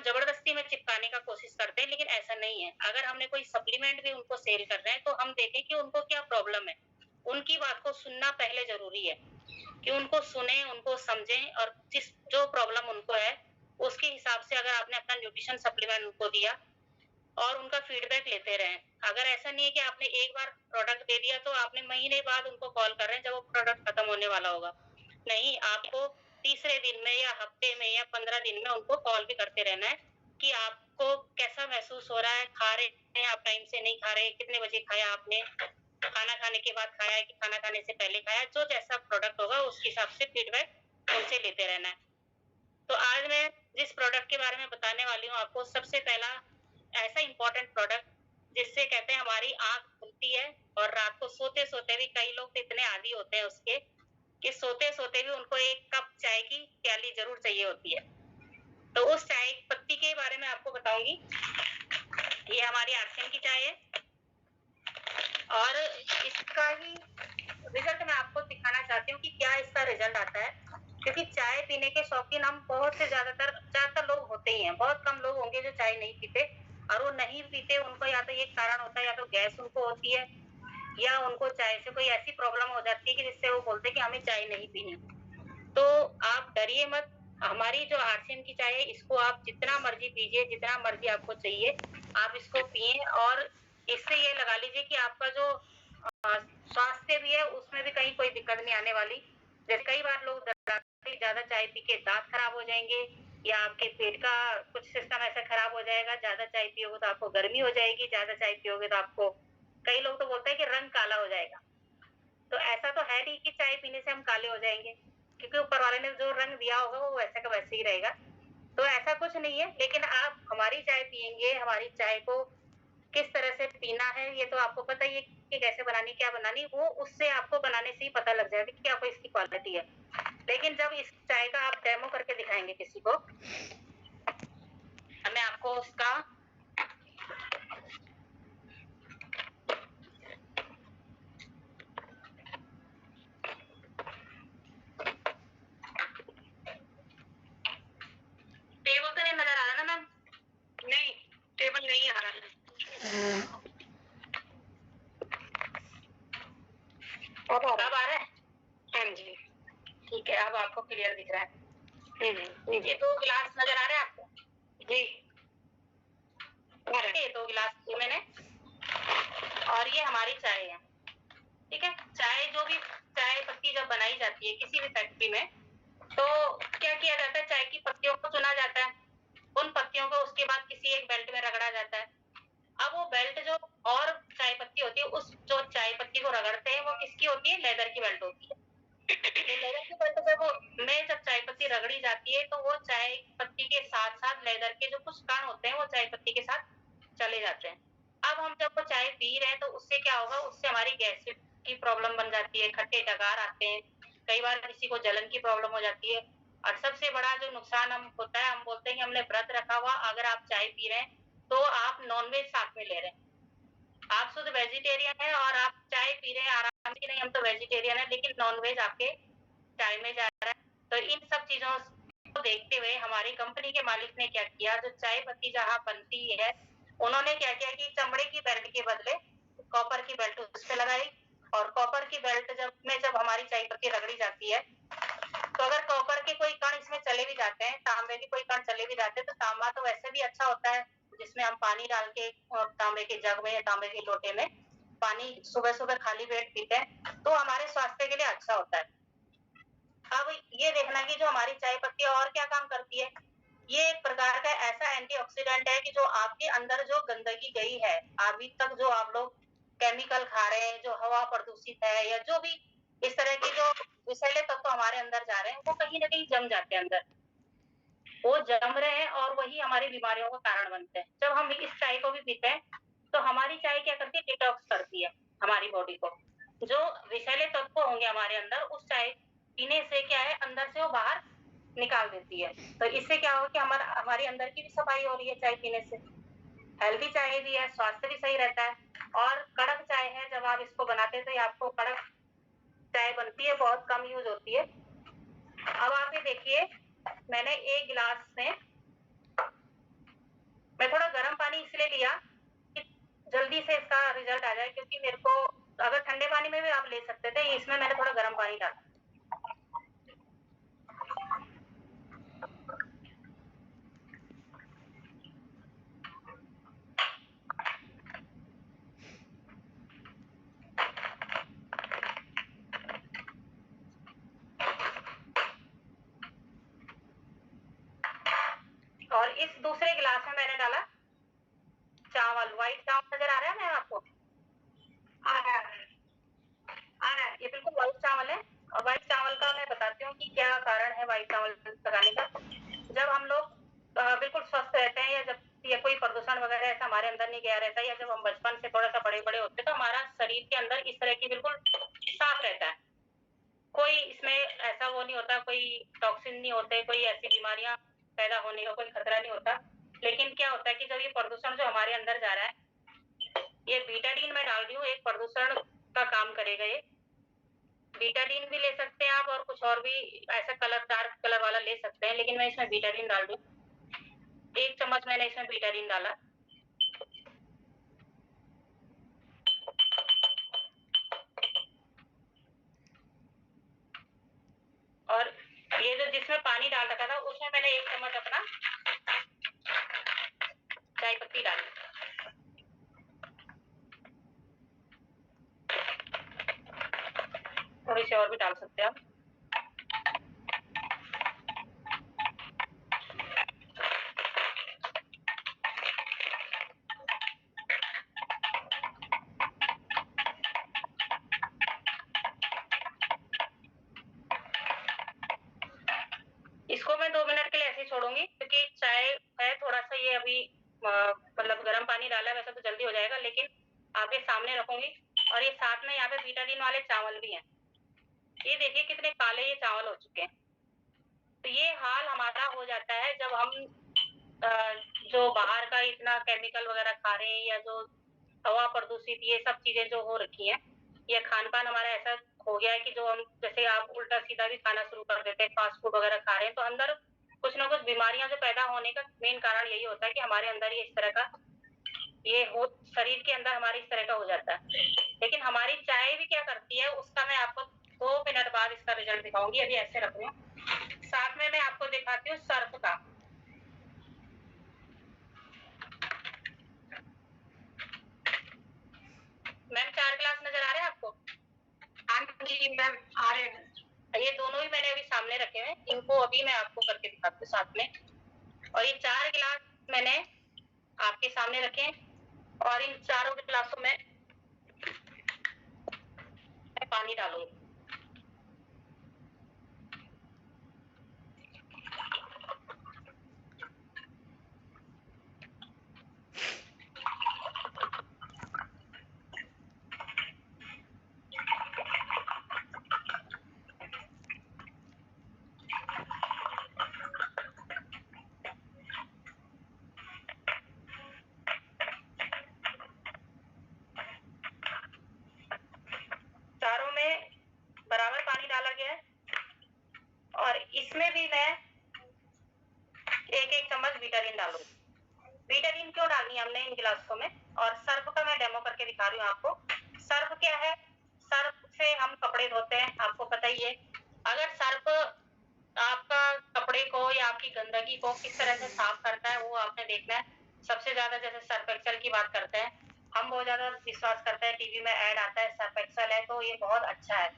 जबरदस्ती में चिपकाने का कोशिश करते हैं, लेकिन ऐसा नहीं है। अगर हमने कोई सप्लीमेंट भी उनको सेल कर रहे हैं, तो हम देखें कि उनको क्या प्रॉब्लम है। उनकी बात को सुनना पहले ज़रूरी है, कि उनको सुनें, उनको समझें और जो प्रॉब्लम उनको है, उसके हिसाब से अगर आपने अपना न्यूट्रिशन सप्लीमेंट उनको दिया और उनका फीडबैक लेते रहें। अगर ऐसा नहीं है कि आपने एक बार प्रोडक्ट दे दिया तो आपने महीने बाद उनको कॉल कर रहे हैं जब वो प्रोडक्ट खत्म होने वाला होगा। नहीं, आपको तीसरे दिन में या हफ्ते में या 15 दिन में उनको कॉल भी करते रहना है कि आपको कैसा महसूस हो रहा है, खा रहे हैं आप टाइम से, नहीं खा रहे, कितने बजे खाया आपने, खाना खाने के बाद खाया है कि खाना खाने से पहले खाया, जो जैसा प्रोडक्ट होगा उस हिसाब से फीडबैक उनसे लेते रहना है। तो आज मैं जिस प्रोडक्ट के बारे में बताने वाली हूँ आपको, सबसे पहला ऐसा इम्पोर्टेंट प्रोडक्ट जिससे कहते हैं हमारी आँख खुलती है और रात को सोते-सोते भी कई लोग तो इतने आदी होते हैं उसके कि सोते-सोते भी उनको एक कप चाय की प्याली ज़रूर चाहिए होती है। तो उस चाय पत्ती के बारे में आपको बताऊँगी। ये हमारी आर्सेन की चाय है और इसका ही रिज़ल्ट मैं आपको दिखाना चाहती हूँ कि क्या इसका रिज़ल्ट आता है। क्योंकि चाय पीने के शौकीन हम बहुत से ज़्यादातर लोग होते ही हैं। बहुत कम लोग होंगे जो चाय नहीं पीते और वो नहीं पीते, उनको या तो ये कारण होता है या तो गैस उनको होती है या उनको चाय से कोई ऐसी प्रॉब्लम हो जाती है कि जिससे वो बोलते हैं कि हमें चाय नहीं पीनी। तो आप डरिए मत, हमारी जो आर्सेन की चाय है इसको आप जितना मर्ज़ी पीजिए, जितना मर्ज़ी आपको चाहिए, आप इसको पिएँ और इससे ये लगा लीजिए कि आपका जो स्वास्थ्य भी है उसमें भी कहीं कोई दिक्कत नहीं आने वाली। जैसे कई बार लोग डराते ज़्यादा चाय पी के दाँत खराब हो जाएँगे या आपके पेट का कुछ सिस्टम ऐसा खराब हो जाएगा, ज़्यादा चाय पियोगे तो आपको गर्मी हो जाएगी, ज़्यादा चाय पियोगे तो आपको कई लोग तो बोलते हैं कि रंग काला हो जाएगा। तो ऐसा तो है नहीं कि चाय पीने से हम काले हो जाएँगे, क्योंकि ऊपर वाले ने जो रंग दिया होगा वो वैसे का वैसे ही रहेगा। तो ऐसा कुछ नहीं है, लेकिन आप हमारी चाय पिएँगे, हमारी चाय को किस तरह से पीना है ये तो आपको पता ही है कि कैसे बनानी, क्या बनानी, वो उससे आपको बनाने से ही पता लग जाएगा कि क्या कोई इसकी क्वालिटी है। लेकिन जब इस चाय का आप डेमो करके दिखाएँगे किसी को, मैं आपको उसका टेबल तो नहीं नज़र आ रहा ना मैम? नहीं, टेबल नहीं आ रहा है। अब आ रहा है? हाँ जी। ठीक है, अब आपको क्लियर दिख रहा है। ये 2 गिलास नज़र आ रहे हैं आपको? जी। ये 2 गिलास लिए मैंने और ये हमारी चाय है। ठीक है? चाय जो भी चाय पत्ती जब बनाई जाती है किसी भी फैक्ट्री में, तो क्या किया जाता है, चाय की पत्तियों को चुना जाता है। उन पत्तियों को उसके बाद किसी एक बेल्ट में रगड़ा जाता है। अब वो बेल्ट जो और चाय पत्ती होती है, उस जो चाय पत्ती को रगड़ते हैं, वो किसकी होती है? लेदर की बेल्ट होती है। तो लेदर की बेल्ट जब चाय पत्ती रगड़ी जाती है, तो वो चाय पत्ती के साथ-साथ लेदर के जो कुछ कण होते हैं, वो चाय पत्ती के साथ चले जाते हैं। अब हम जब वो चाय पी रहे हैं, तो उससे क्या होगा? उससे हमारी गैस की प्रॉब्लम बन जाती है, खट्टे डकार आते हैं, कई बार किसी को जलन की प्रॉब्लम हो जाती है और सबसे बड़ा जो नुकसान हम होता है, हम बोलते हैं कि हमने व्रत रखा हुआ, अगर आप चाय पी रहे हैं, तो आप नॉन-वेज साथ में ले रहे हैं। आप शुद्ध वेजिटेरियन हैं और आप चाय पी रहे हैं आराम से, नहीं हम तो वेजिटेरियन हैं, लेकिन नॉन-वेज आपके चाय में जा रहा है। तो इन सब चीज़ों को देखते हुए हमारी कंपनी के मालिक ने क्या किया, जो चाय पत्ती जहाँ बनती है, उन्होंने क्या किया कि चमड़े की बेल्ट के बदले कॉपर की बेल्ट उस पे लगाई और कॉपर की बेल्ट जब हमारी चाय पत्ती रगड़ी जाती है, तो अगर कॉपर के कोई कण इसमें चले भी जाते हैं, तांबे के कोई कण चले भी जाते हैं, तो तांबा तो वैसे भी अच्छा होता है, जिसमें हम पानी डाल के तांबे के जग में या तांबे के लोटे में पानी सुबह-सुबह खाली पेट पीते हैं, तो हमारे स्वास्थ्य के लिए अच्छा होता है। अब ये देखना कि जो हमारी चाय पत्ती और क्या काम करती है, ये एक प्रकार का ऐसा एंटीऑक्सीडेंट है कि जो आपके अंदर जो गंदगी गई है, अभी तक जो आप लोग केमिकल खा रहे हैं, जो हवा प्रदूषित है या जो भी इस तरह के जो विषैले तत्व हमारे अंदर जा रहे हैं, वो कहीं न कहीं जम जाते हैं अंदर। वो जम रहे हैं और वही हमारी बीमारियों का कारण बनते हैं। जब हम इस चाय को भी पीते हैं, तो हमारी चाय क्या करती है, डिटॉक्स करती है हमारी बॉडी को। जो विषैले तत्व होंगे हमारे अंदर, उस चाय पीने से क्या है, अंदर से वो बाहर निकाल देती है। तो इससे क्या होगा कि हमारी अंदर की भी सफाई हो रही है चाय पीने से। हेल्दी चाय भी है, स्वास्थ्य भी सही रहता है और कड़क चाय है, जब आप इसको बनाते हैं तो ये आपको कड़क चाय बनती है, बहुत कम यूज़ होती है। अब आप ये देखिए, मैंने 1 गिलास में लिया कि जल्दी से इसका रिजल्ट आ जाए, क्योंकि मेरे को अगर ठंडे पानी में भी आप ले सकते थे, इसमें मैंने थोड़ा गर्म पानी डाला। और इस दूसरे गिलास में मैंने डाला चावल। व्हाइट चावल नजर आ रहा है मैम आपको? आ रहा है। ये बिल्कुल व्हाइट चावल है। और व्हाइट चावल का मैं बताती हूँ कि क्या कारण है व्हाइट चावल लगाने का। जब हम लोग बिल्कुल स्वस्थ रहते हैं, या जब या कोई प्रदूषण वगैरह ऐसा हमारे अंदर नहीं गया रहता है, या जब हम बचपन से थोड़ा सा बड़े बड़े होते हैं, तो हमारा शरीर के अंदर इस तरह की बिल्कुल साफ रहता है। कोई इसमें ऐसा वो नहीं होता, कोई टॉक्सिन नहीं होते, कोई ऐसी बीमारियां पैदा होने का कोई खतरा नहीं होता। लेकिन क्या होता है कि जब ये प्रदूषण जो हमारे अंदर जा रहा है, ये बीटाडीन मैं डाल रही हूँ, एक प्रदूषण का काम करेगा ये। बीटाडीन भी ले सकते हैं आप, और कुछ और भी ऐसा कलर, डार्क कलर वाला ले सकते हैं, लेकिन मैं इसमें बीटाडीन डाल दूँ। 1 चम्मच मैंने इसमें बीटाडीन डाला। और ये जो जिसमें पानी डाल रखा था, उसमें मैंने 1 चम्मच अपना चाय पत्ती डाली। थोड़ी सी और भी डाल सकते हैं आप। इसको मैं 2 मिनट के लिए ऐसे ही छोड़ूंगी, क्योंकि चाय है थोड़ा सा, ये अभी मतलब गर्म पानी डाला है, वैसे तो जल्दी हो जाएगा, लेकिन आपके सामने रखूंगी। और ये साथ में यहाँ पे बीटाडीन वाले चावल भी हैं। ये देखिए कितने काले ये चावल हो चुके हैं। तो ये हाल हमारा हो जाता है जब हम जो बाहर का इतना केमिकल वगैरह खा रहे हैं, या जो हवा प्रदूषित, ये सब चीजें जो हो रखी हैं, या खान पान हमारा ऐसा हो गया है कि जो हम, जैसे आप उल्टा सीधा भी खाना शुरू कर देते हैं, फास्ट फूड वगैरह खा रहे हैं, तो अंदर कुछ ना कुछ बीमारियां जो पैदा होने का मेन कारण यही होता है कि हमारे अंदर ये इस तरह का ये हो, शरीर के अंदर हमारे इस तरह का हो जाता है। लेकिन हमारी चाय भी क्या करती है, उसका मैं आपको 2 मिनट बाद इसका रिजल्ट दिखाऊंगी। अभी ऐसे रख रही हूँ। साथ में मैं आपको दिखाती हूँ सर्फ का। मैम 4 गिलास नजर आ रहे हैं आपको? हाँ जी मैम, आ रहे हैं। ये दोनों ही मैंने अभी सामने रखे हैं, इनको अभी मैं आपको करके दिखाती हूँ साथ में। और ये 4 गिलास मैंने आपके सामने रखे हैं, और इन चारों गिलासों में मैं पानी डालूंगी। चारों में बराबर पानी डाला गया है, और इसमें भी मैं 1-1 चम्मच बीटाडीन डालूंगी। बीटाडीन क्यों डालनी है हमने इन गिलासों में, और सर्फ का मैं डेमो करके दिखा रही हूँ आपको। सर्फ क्या है? सर्फ से हम कपड़े धोते हैं, आपको पता ही है। अगर सर्फ आपका कपड़े को या आपकी गंदगी को किस तरह से साफ करता है, वो आपने देखना है। सबसे ज्यादा जैसे सर्फ एक्सेल की बात करते हैं, हम बहुत ज्यादा विश्वास करते हैं, टीवी में ऐड आता है सर्फ एक्सेल है तो ये बहुत अच्छा है।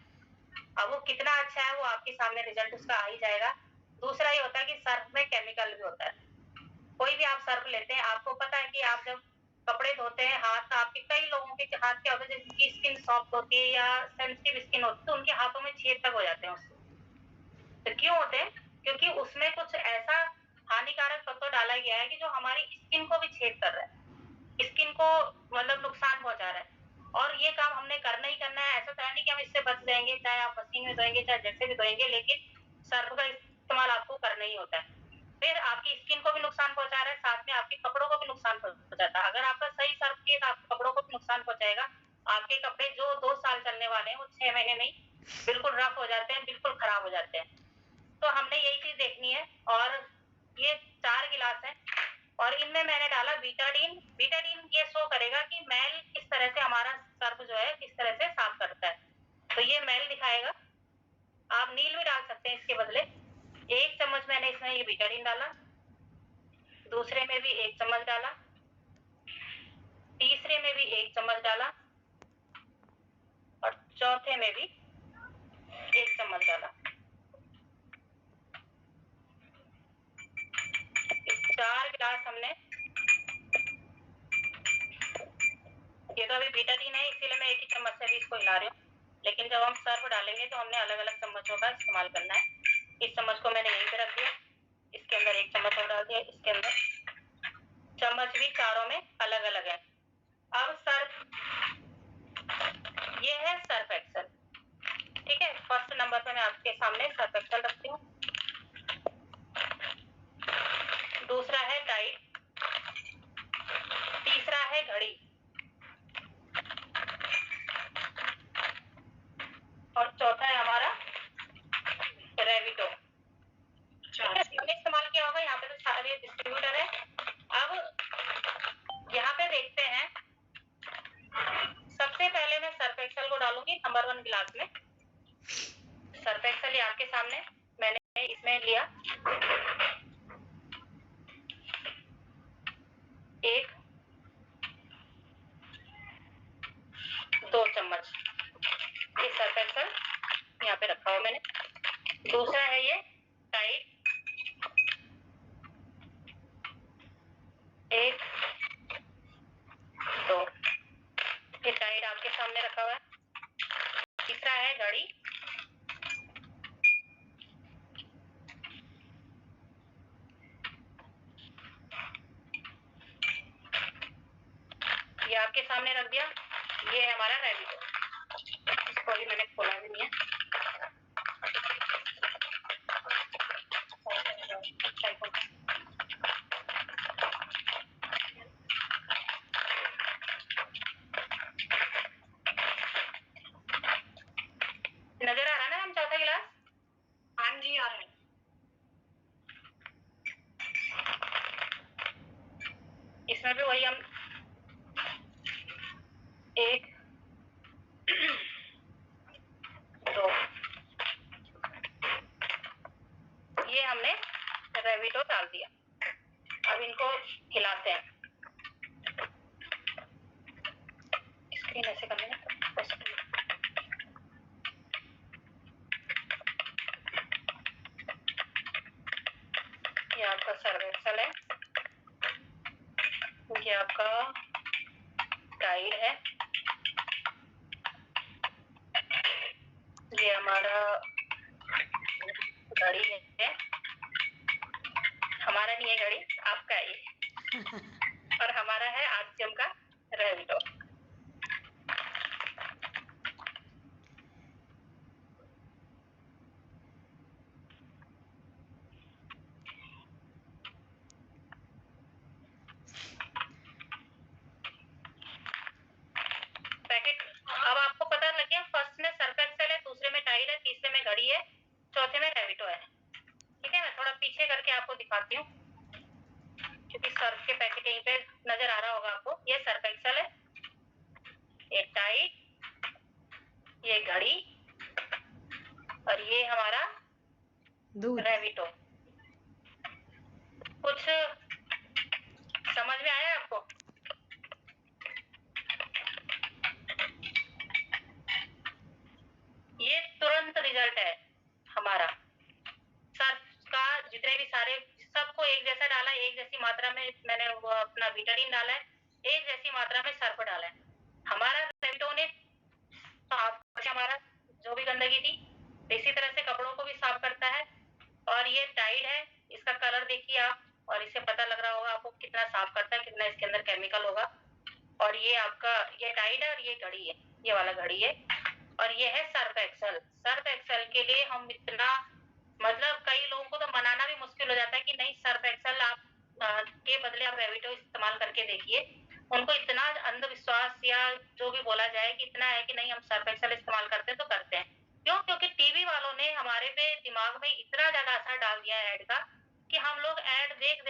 अब वो कितना अच्छा है वो आपके सामने रिजल्ट उसका आ ही जाएगा। दूसरा ये होता है कि सर्फ में केमिकल भी होता है। कोई भी आप सर्फ लेते हैं, आपको पता है कि आप जब कपड़े धोते हैं, हाथ आपके, कई लोगों के हाथ क्या होता है, जिनकी स्किन सॉफ्ट होती है या सेंसिटिव स्किन होती है, तो उनके हाथों में छेद तक हो जाते हैं उससे। तो क्यों होते हैं? क्योंकि उसमें कुछ ऐसा हानिकारक तत्व डाला गया है कि जो हमारी स्किन को भी छेद कर रहा है, स्किन को मतलब नुकसान पहुंचा रहा है। और ये काम हमने करना ही करना है। ऐसा तो है नहीं कि हम इससे बच जाएंगे, चाहे आप मशीन में धोएंगे चाहे जैसे भी धोएंगे, लेकिन सर्फ का इस्तेमाल आपको करना ही होता है। फिर आपकी स्किन को भी नुकसान पहुंचा रहा है, साथ में आपके कपड़ों को भी नुकसान पहुंचाता है। अगर आपका सही सर्फ किए तो आपके कपड़ों को भी नुकसान पहुंचाएगा। आपके कपड़े जो 2 साल चलने वाले हैं, वो 6 महीने नहीं, बिल्कुल रफ हो जाते हैं, बिल्कुल खराब हो जाते हैं। तो हमने यही चीज देखनी है। और ये 4 गिलास है, और इनमें मैंने डाला बीटाडीन। बीटाडीन ये शो करेगा कि मेल किस तरह से हमारा सर्फ जो है किस तरह से साफ करता है, तो ये मेल दिखाएगा। आप नील भी डाल सकते हैं इसके बदले। 1 चम्मच मैंने इसमें ये बीटाडीन डाला, दूसरे में भी 1 चम्मच डाला, तीसरे में भी 1 चम्मच डाला और चौथे में भी 1 चम्मच डाला। 4 गिलास हमने, ये तो अभी बीटाडीन है इसीलिए मैं 1 ही चम्मच से भी इसको हिला रही हूँ, लेकिन जब हम सर्फ डालेंगे तो हमने अलग अलग चम्मचों का इस्तेमाल करना है। इस चम्मच को मैंने यहीं पे रख दिया, इसके अंदर 1 चम्मच और डाल दिया, इसके अंदर चम्मच भी चारों में अलग अलग है। अब सर्फ, ये है सर्फ एक्सेल, ठीक है। फर्स्ट नंबर पे मैं आपके सामने सर्फ एक्सेल रखती हूँ। दूसरा है टाइड, तीसरा है घड़ी और चौथा है हमारा रेविटो। हमने इस्तेमाल किया होगा, यहाँ पे तो सारे डिस्ट्रीब्यूटर है। अब यहाँ पे देखते हैं, सबसे पहले मैं सर्फ एक्सेल को डालूंगी नंबर 1 गिलास में। सर्फ एक्सेल ये आपके सामने मैंने इसमें लिया 1 2 चम्मच, ये सर्फ एक्सेल यहाँ पे रखा हुआ मैंने। दूसरा है ये टाइड, 1 2, ये टाइड आपके सामने रखा हुआ है। तीसरा है घड़ी, ये आपके सामने रख दिया। ये है हमारा रेविटो, इसको भी मैंने खोला भी नहीं है। नजर आ रहा है ना हम चौथा गिलास? हाँ जी आ रहा है। इसमें भी वही हम 1 2, ये हमने रेविटो डाल दिया। अब इनको हिलाते हैं। स्क्रीन ऐसे करने में ये आपका सर्फ एक्सेल है, ये आपका टाइड है, ये हमारा घड़ी है, हमारा नहीं है घड़ी, आपका है ये और हमारा है आरसीएम का रेविटो। पैकेट अब आपको पता लग गया, फर्स्ट में सर्फ एक्सेल है, दूसरे में टाइड है, तीसरे में घड़ी है, चौथे में रेविटो है, ठीक है। मैं थोड़ा पीछे करके आपको दिखाती हूँ क्योंकि सर्फ के पैकेट यहीं पे नजर आ रहा होगा आपको। ये सर्फ एक्सेल है, ये टाइड, ये घड़ी और ये हमारा रेविटो। कुछ समझ में आया आपको? ये तुरंत रिजल्ट है हमारा सर्फ का। जितने भी सारे, सबको एक जैसा डाला, एक जैसी मात्रा में मैंने वो अपना बीटाडीन डाला है, एक जैसी मात्रा में सर्फ डाला है। हमारा रेविटो ने साफ हमारा जो भी गंदगी थी, इसी तरह से कपड़ों को भी साफ करता है। और ये टाइड है, इसका कलर देखिए आप, और इससे पता लग रहा होगा आपको कितना साफ करता है, कितना इसके अंदर केमिकल होगा। और ये आपका ये टाइड है और ये घड़ी है, ये वाला घड़ी है। और ये है सर्फ एक्सेल। सर्फ एक्सेल के लिए हम इतना, मतलब कई लोगों को तो मनाना भी मुश्किल हो जाता है कि नहीं सर्फ एक्सेल आप के बदले आप रेविटो इस्तेमाल करके देखिए। उनको इतना अंधविश्वास या जो भी बोला जाए कि इतना है कि नहीं हम सर्फ एक्सेल इस्तेमाल करते हैं तो करते हैं। क्यों? क्योंकि टीवी वालों ने हमारे पे दिमाग में इतना ज्यादा असर डाल दिया है ऐड का कि हम लोग ऐड देख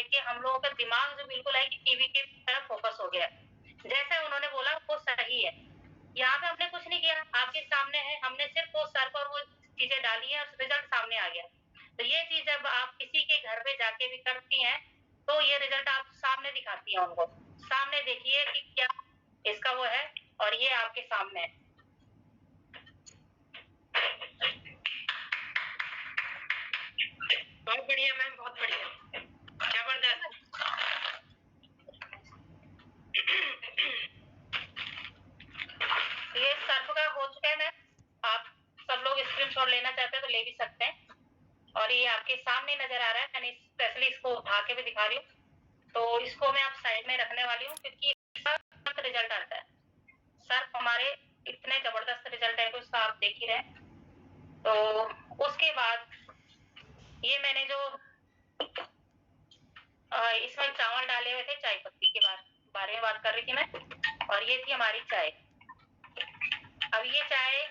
के हम लोगों का दिमाग जो बिल्कुल है कि टीवी की तरफ फोकस हो गया। जैसे उन्होंने बोला वो सही है। यहाँ पे हमने कुछ नहीं किया, आपके सामने है, हमने सिर्फ वो सर पर वो चीजें डाली है और रिजल्ट सामने आ गया। तो ये चीज जब आप किसी के घर पे जाके भी करती हैं तो ये रिजल्ट आप सामने दिखाती हैं उनको, सामने देखिए कि क्या इसका वो है और ये आपके सामने है। बहुत बढ़िया मैम, बहुत बढ़िया, जबरदस्त। ये सर्फ का हो चुका है मैम, आप सब लोग स्क्रीनशॉट लेना चाहते हैं तो ले भी सकते हैं। और ये आपके सामने नजर आ रहा है, मैंने स्पेशली इसको उठा के भी दिखा रही हूँ। तो इसको मैं आप साइड में रखने वाली हूँ क्योंकि इसका रिजल्ट आता है। सर्फ हमारे इतने जबरदस्त रिजल्ट है तो इसका आप देख ही रहे। तो उसके बाद ये मैंने जो इसमें चावल डाले हुए थे, चाय पत्ती के बारे में बात कर रही थी मैं, और ये थी हमारी चाय। अब ये चाय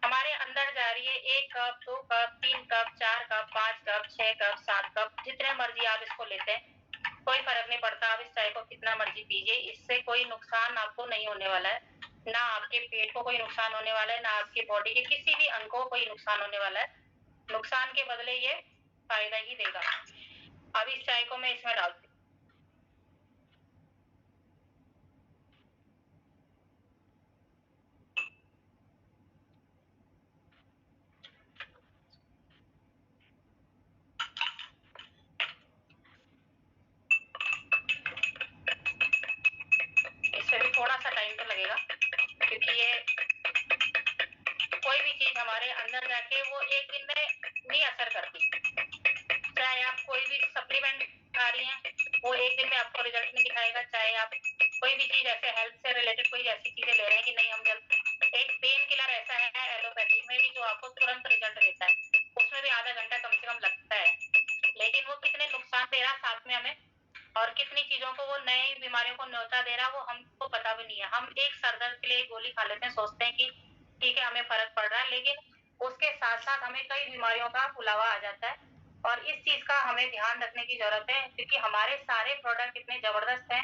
हमारे अंदर जा रही है 1 cup, 2 cup, 3 cup, 4 cup, 5 cup, 6 cup, 7 cup, जितने मर्जी आप इसको लेते हैं, कोई फर्क नहीं पड़ता। आप इस चाय को कितना मर्जी पीजिए, इससे कोई नुकसान आपको नहीं होने वाला है। ना आपके पेट को कोई नुकसान होने वाला है, ना आपकी बॉडी के किसी भी अंग को कोई नुकसान होने वाला है। नुकसान के बदले ये फायदा ही देगा। अब इस चाय को मैं इसमें डालती हूँ। इसमें भी थोड़ा सा टाइम तो लगेगा क्योंकि ये कोई भी चीज हमारे अंदर जाके वो एक दिन में नहीं असर करती। चाहे आप कोई भी सप्लीमेंट खा रही हैं, वो एक दिन में आपको रिजल्ट नहीं दिखाएगा। चाहे आप कोई भी चीज ऐसे हेल्थ से रिलेटेड कोई ऐसी चीजें ले रहे हैं कि नहीं हम जल्द, एक पेन किलर ऐसा है एलोपैथी में भी जो आपको तुरंत रिजल्ट देता है, उसमें भी आधा घंटा कम से कम लगता है, लेकिन वो कितने नुकसान दे रहा साथ में हमें, और कितनी चीजों को वो नई बीमारियों को न्योता दे रहा वो हमको पता भी नहीं है। हम एक सर दर्द के लिए गोली खा लेते हैं, सोचते हैं कि ठीक है हमें फर्क पड़ रहा है, लेकिन उसके साथ साथ हमें कई बीमारियों का बुलावा आ जाता है। और इस चीज का हमें ध्यान रखने की जरूरत है क्योंकि हमारे सारे प्रोडक्ट इतने जबरदस्त हैं।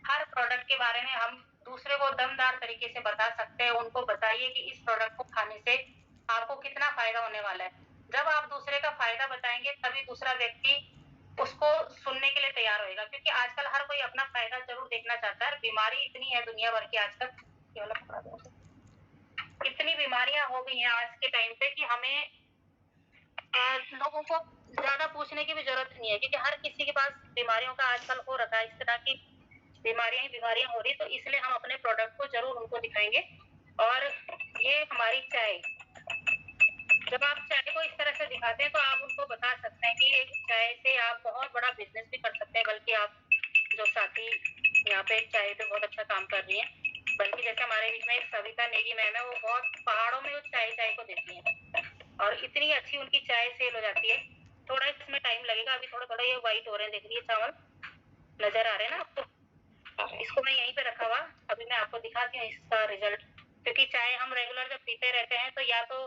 हर प्रोडक्ट के बारे में हम दूसरे को दमदार तरीके से बता सकते हैं। उनको बताइए कि इस प्रोडक्ट को खाने से आपको कितना फायदा होने वाला है। जब आप दूसरे का फायदा बताएंगे तभी दूसरा व्यक्ति उसको सुनने के लिए तैयार होगा, क्योंकि आजकल हर कोई अपना फायदा जरूर देखना चाहता है। बीमारी इतनी है दुनिया भर की आजकल, इतनी बीमारियां हो गई हैं आज के टाइम पे कि हमें लोगों को ज्यादा पूछने की भी जरूरत नहीं है, क्योंकि हर किसी के पास बीमारियों का आजकल हो रखा है। इस तरह की बीमारियां हो रही, तो इसलिए हम अपने प्रोडक्ट को जरूर उनको दिखाएंगे। और ये हमारी चाय, जब आप चाय को इस तरह से दिखाते हैं तो आप उनको बता सकते हैं कि एक चाय से आप बहुत बड़ा बिजनेस भी कर सकते हैं। बल्कि आप जो साथी यहाँ पे चाय पे बहुत अच्छा काम कर रही है, बल्कि जैसे हमारे बीच में एक सविता नेगी मैम है, वो बहुत पहाड़ों में वो चाय को देती है और इतनी अच्छी उनकी चाय सेल हो जाती है। थोड़ा इसमें टाइम लगेगा, अभी थोड़ा थोड़ा ये व्हाइट हो रहे हैं, देख लीजिए चावल नजर आ रहे हैं ना आपको। इसको मैं यहीं पे रखा हुआ, अभी मैं आपको दिखाती हूँ इसका रिजल्ट। क्योंकि चाय हम रेगुलर जब पीते रहते हैं तो या तो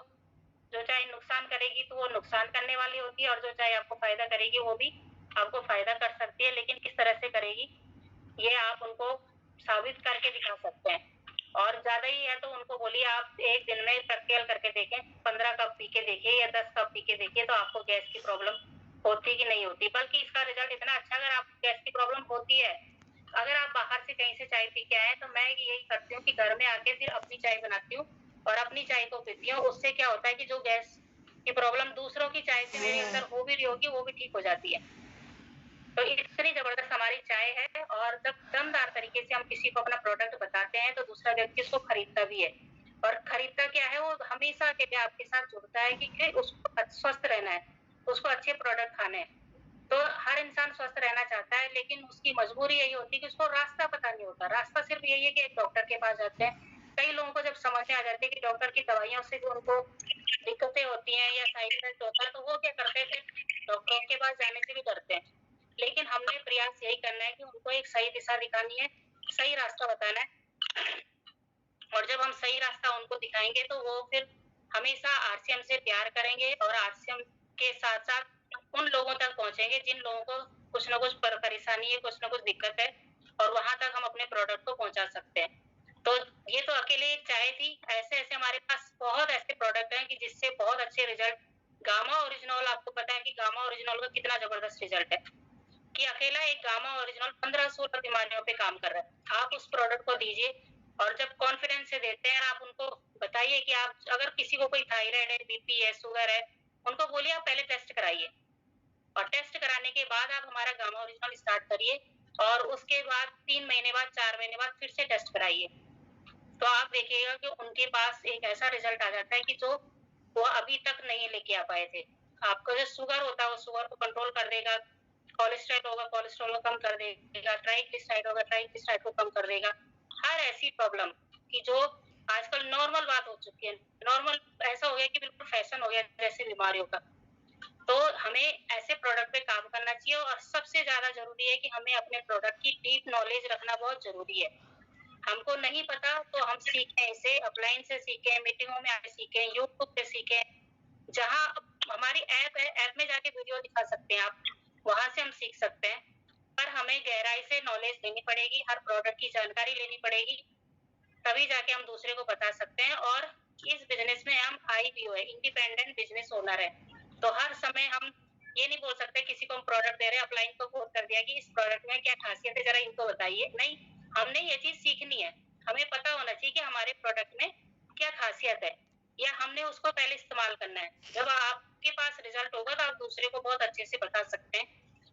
जो चाय नुकसान करेगी तो वो नुकसान करने वाली होती है, और जो चाय आपको फायदा करेगी वो भी आपको फायदा कर सकती है, लेकिन किस तरह से करेगी ये आप उनको साबित करके दिखा सकते हैं। और ज्यादा ही है तो उनको बोलिए आप एक दिन में प्रैक्टिकल करके देखें, 15 कप पी के देखिए या 10 कप पी के देखिए, तो आपको गैस की प्रॉब्लम होती कि नहीं होती। बल्कि इसका रिजल्ट इतना अच्छा, अगर आप गैस की प्रॉब्लम होती है, अगर आप बाहर से कहीं से चाय पी के आए, तो मैं यही करती हूँ कि घर में आके फिर अपनी चाय बनाती हूँ और अपनी चाय को पीती हूँ। उससे क्या होता है कि जो गैस की प्रॉब्लम दूसरों की चाय से मेरे अंदर हो भी रही होगी वो भी ठीक हो जाती है। तो इतनी जबरदस्त हमारी चाय है, और जब दमदार तरीके से हम किसी को अपना प्रोडक्ट बताते हैं तो दूसरा व्यक्ति उसको खरीदता भी है। और खरीदता क्या है, वो हमेशा के लिए आपके साथ जुड़ता है कि उसको स्वस्थ रहना है, उसको अच्छे प्रोडक्ट खाने हैं। तो हर इंसान स्वस्थ रहना चाहता है, लेकिन उसकी मजबूरी यही होती है कि उसको रास्ता पता नहीं होता। रास्ता सिर्फ यही है कि एक डॉक्टर के पास जाते हैं। कई लोगों को जब समझ में आ जाती है कि डॉक्टर की दवाइयों से भी उनको दिक्कतें होती हैं या साइड इफेक्ट होता है, तो वो क्या करते हैं, फिर डॉक्टरों के पास जाने से भी डरते हैं। लेकिन हमने प्रयास यही करना है कि उनको एक सही दिशा दिखानी है, सही रास्ता बताना है। और जब हम सही रास्ता उनको दिखाएंगे तो वो फिर हमेशा आरसीएम से प्यार करेंगे और आरसीएम के साथ साथ उन लोगों तक पहुंचेंगे जिन लोगों को कुछ ना कुछ परेशानी है, कुछ ना कुछ दिक्कत है, और वहां तक हम अपने प्रोडक्ट को पहुंचा सकते हैं। तो ये तो अकेले एक चाय थी, ऐसे ऐसे हमारे पास बहुत ऐसे प्रोडक्ट हैं कि जिससे बहुत अच्छे रिजल्ट। गामा ओरिजिनल, आपको पता है कि गामा ओरिजिनल का कितना जबरदस्त रिजल्ट है, कि अकेला एक गामा ओरिजिनल 15-16 बीमारियों पे काम कर रहा है। आप उस प्रोडक्ट को दीजिए, और जब कॉन्फिडेंस से देते हैं, आप उनको बताइए कि आप अगर किसी को कोई थायराइड है, बीपी है, शुगर है, उनको बोलिए आप पहले टेस्ट कराइए, और टेस्ट कराने के बाद आप हमारा गामा ओरिजिनल स्टार्ट करिए, और उसके बाद 3 महीने बाद, 4 महीने बाद फिर से टेस्ट कराइए। तो आप देखिएगा कि उनके पास एक ऐसा रिजल्ट आ जाता है कि जो वो अभी तक नहीं लेके आ पाए थे। आपका जो शुगर होता है वो शुगर को कंट्रोल कर देगा, कोलेस्ट्रॉल होगा कोलेस्ट्रॉल को कम कर देगा, ट्राइग्लिसराइड होगा ट्राइग्लिसराइड को कम कर देगा। हर ऐसी प्रॉब्लम की जो आजकल नॉर्मल बात हो चुकी है, नॉर्मल ऐसा हो गया कि बिल्कुल फैशन हो गया जैसे बीमारियों का। तो हमें ऐसे प्रोडक्ट पे काम करना चाहिए, और सबसे ज्यादा जरूरी है कि हमें अपने प्रोडक्ट की डीप नॉलेज रखना बहुत जरूरी है। हमको नहीं पता तो हम सीखें, इसे अपलाइन से सीखें, मीटिंगों में आके सीखें, यूट्यूब पे सीखें, जहाँ हमारी ऐप है, ऐप में जाके वीडियो दिखा सकते हैं आप, वहां से हम सीख सकते हैं। पर हमें गहराई से नॉलेज लेनी पड़ेगी, हर प्रोडक्ट की जानकारी लेनी पड़ेगी, तभी जाके हम दूसरे को बता सकते हैं। और इस बिजनेस में हम IBO है, इंडिपेंडेंट बिजनेस ओनर है। तो हर समय हम ये नहीं बोल सकते किसी को हम प्रोडक्ट दे रहे हैं, अपलाइन को फोन कर दिया कि इस प्रोडक्ट में क्या खासियत है, जरा इनको बताइए। नहीं, हमने ये चीज सीखनी है, हमें पता होना चाहिए कि हमारे प्रोडक्ट में क्या खासियत है, या हमने उसको पहले इस्तेमाल करना है। जब आपके पास रिजल्ट होगा तो आप दूसरे को बहुत अच्छे से बता सकते हैं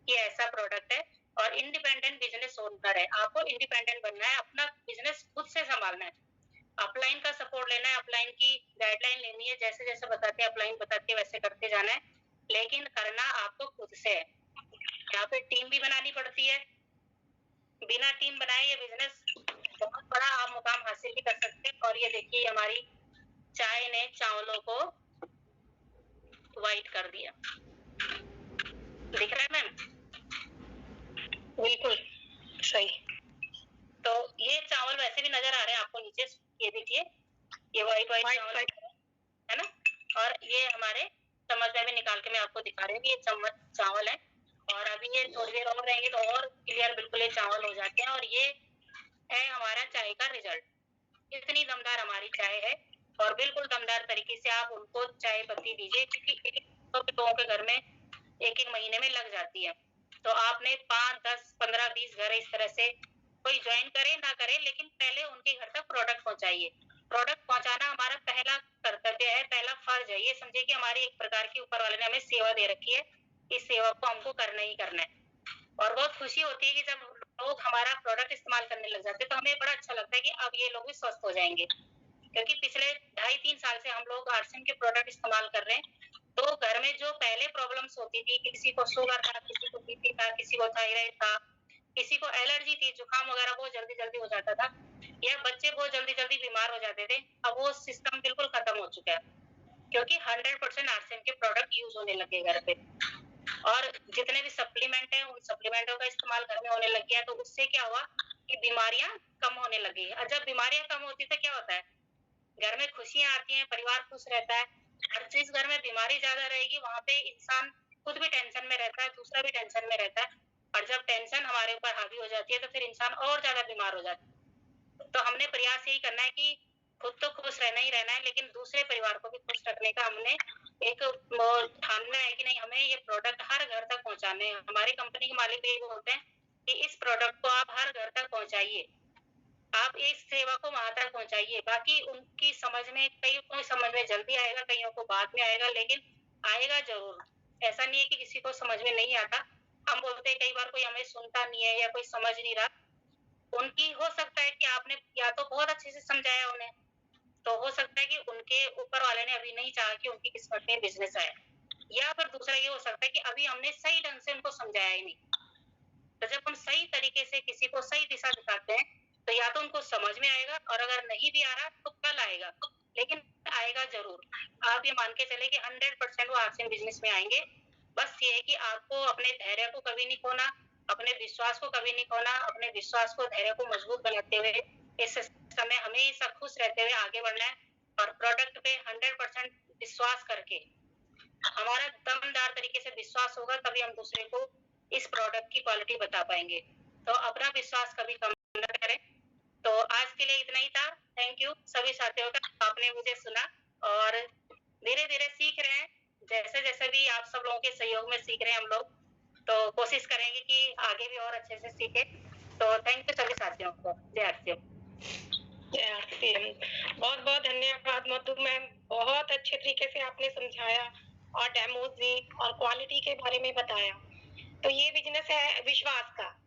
कि ऐसा प्रोडक्ट है। और इंडिपेंडेंट बिजनेस ओनर है, आपको इंडिपेंडेंट बनना है, अपना बिजनेस खुद से संभालना है, अपलाइन का सपोर्ट लेना है, अपलाइन की गाइडलाइन लेनी है, जैसे जैसे बताते हैं अपलाइन बताते वैसे करते जाना है, लेकिन करना आपको खुद से है। यहाँ पे टीम भी बनानी पड़ती है, बिना टीम बनाए ये बिजनेस बहुत बड़ा आप मुकाम हासिल भी कर सकते हैं। और ये देखिए हमारी चाय ने चावलों को व्हाइट कर दिया, दिख रहा है मैम? बिल्कुल सही। तो ये चावल वैसे भी नजर आ रहे हैं आपको नीचे, ये देखिए ये व्हाइट व्हाइट चावल है ना। और ये हमारे चम्मच में भी निकाल के मैं आपको दिखा रही हूँ कि ये चम्मच चावल है, और अभी ये थोड़ी देर और रहेंगे तो और क्लियर बिल्कुल ये चावल हो जाते हैं। और ये है हमारा चाय का रिजल्ट। इतनी दमदार हमारी चाय है, और बिल्कुल दमदार तरीके से आप उनको चाय पत्ती दीजिए, क्योंकि एक लोगों के घर में एक महीने में लग जाती है। तो आपने 5, 10, 15, 20 घर इस तरह से कोई ज्वाइन करे ना करे, लेकिन पहले उनके घर तक प्रोडक्ट पहुंचाइए। प्रोडक्ट पहुंचाना हमारा पहला कर्तव्य है, पहला फर्ज है। ये समझे कि हमारी एक प्रकार की ऊपर वाले ने हमें सेवा दे रखी है, इस सेवा को हमको करना ही करना है। और बहुत खुशी होती है कि जब लोग हमारा प्रोडक्ट इस्तेमाल करने लग जाते हैं, तो हमें बड़ा अच्छा लगता है कि अब ये लोग भी स्वस्थ हो जाएंगे। क्योंकि पिछले 2.5-3 साल से हम लोग आरसीएम के प्रोडक्ट इस्तेमाल कर रहे हैं, तो घर में जो पहले प्रॉब्लम्स होती थी, किसी को शुगर था, किसी को बीपी था, किसी को थायराइड था, किसी को एलर्जी थी, जुकाम वगैरह बहुत जल्दी जल्दी हो जाता था, या बच्चे बहुत जल्दी जल्दी बीमार हो जाते थे, अब वो सिस्टम बिल्कुल खत्म हो चुका है, क्योंकि 100% आरसीएम के प्रोडक्ट यूज होने लगे घर पे। और जितने भी सप्लीमेंट है, उन सप्लीमेंटों का इस्तेमाल घर में होने लग गया, तो उससे क्या हुआ कि बीमारियां कम होने लगी। और जब बीमारियां कम होती तो क्या होता है, घर में खुशियां आती हैं, परिवार खुश रहता है। हर जिस घर में बीमारी ज्यादा रहेगी वहां पे इंसान खुद भी टेंशन में रहता है, दूसरा भी टेंशन में रहता है, और जब टेंशन हमारे ऊपर हावी हो जाती है तो फिर इंसान और ज्यादा बीमार हो जाता है। तो हमने प्रयास यही करना है कि खुद तो खुश रहना ही रहना है, लेकिन दूसरे परिवार को भी खुश रखने का हमने एक ठानना है कि नहीं, हमें ये प्रोडक्ट हर घर तक पहुंचाने हैं। हमारी कंपनी के मालिक भी बोलते हैं कि इस प्रोडक्ट को आप हर घर तक पहुंचाइए, आप इस सेवा को वहां तक पहुंचाइए। बाकी उनकी समझ में, कई को समझ में जल्दी आएगा, कईयों को बाद में आएगा, लेकिन आएगा जरूर। ऐसा नहीं है कि किसी को समझ में नहीं आता। हम बोलते हैं कई बार कोई हमें सुनता नहीं है या कोई समझ नहीं रहा, उनकी हो सकता है कि आपने या तो बहुत अच्छे से समझाया उन्हें, तो हो सकता है कि उनके ऊपर वाले ने अभी नहीं चाहा कि उनकी किस्मत में बिजनेस आए, या फिर दूसरा ये हो सकता है कि अभी हमने सही ढंग से उनको समझाया ही नहीं। तो जब हम सही तरीके से किसी को सही दिशा दिखाते हैं, तो या तो उनको समझ में आएगा, और अगर नहीं भी आ रहा तो कल आएगा, लेकिन आएगा जरूर। आप ये मान के चले कि 100% वो आरसीएम बिजनेस में आएंगे। बस ये है कि आपको अपने धैर्य को कभी नहीं खोना, अपने विश्वास को कभी नहीं खोना, अपने विश्वास को, धैर्य को मजबूत बनाते हुए इस समय हमेशा खुश रहते हुए आगे बढ़ना है, और प्रोडक्ट पे 100% विश्वास करके हमारा दमदार तरीके से विश्वास होगा, तभी हम दूसरे को इस प्रोडक्ट की क्वालिटी बता पाएँगे। तो अपना विश्वास कभी कम ना करें। तो आज के लिए इतना ही था। थैंक यू सभी साथियों का, आपने मुझे सुना और धीरे-धीरे सीख रहे हैं। जैसे-जैसे भी आप सब लोगों के सहयोग में सीख रहे हैं हम लोग, तो कोशिश करेंगे कि आगे भी और अच्छे से सीखें। तो थैंक यू सभी साथियों को। जय आरसीएम। जय आरसीएम। बहुत-बहुत धन्यवाद मधु मैम। बहुत अच्छे तरीके से आपने समझाया और डेमोज़ दी और क्वालिटी के बारे में बताया। तो ये बिज़नेस है विश्वास का।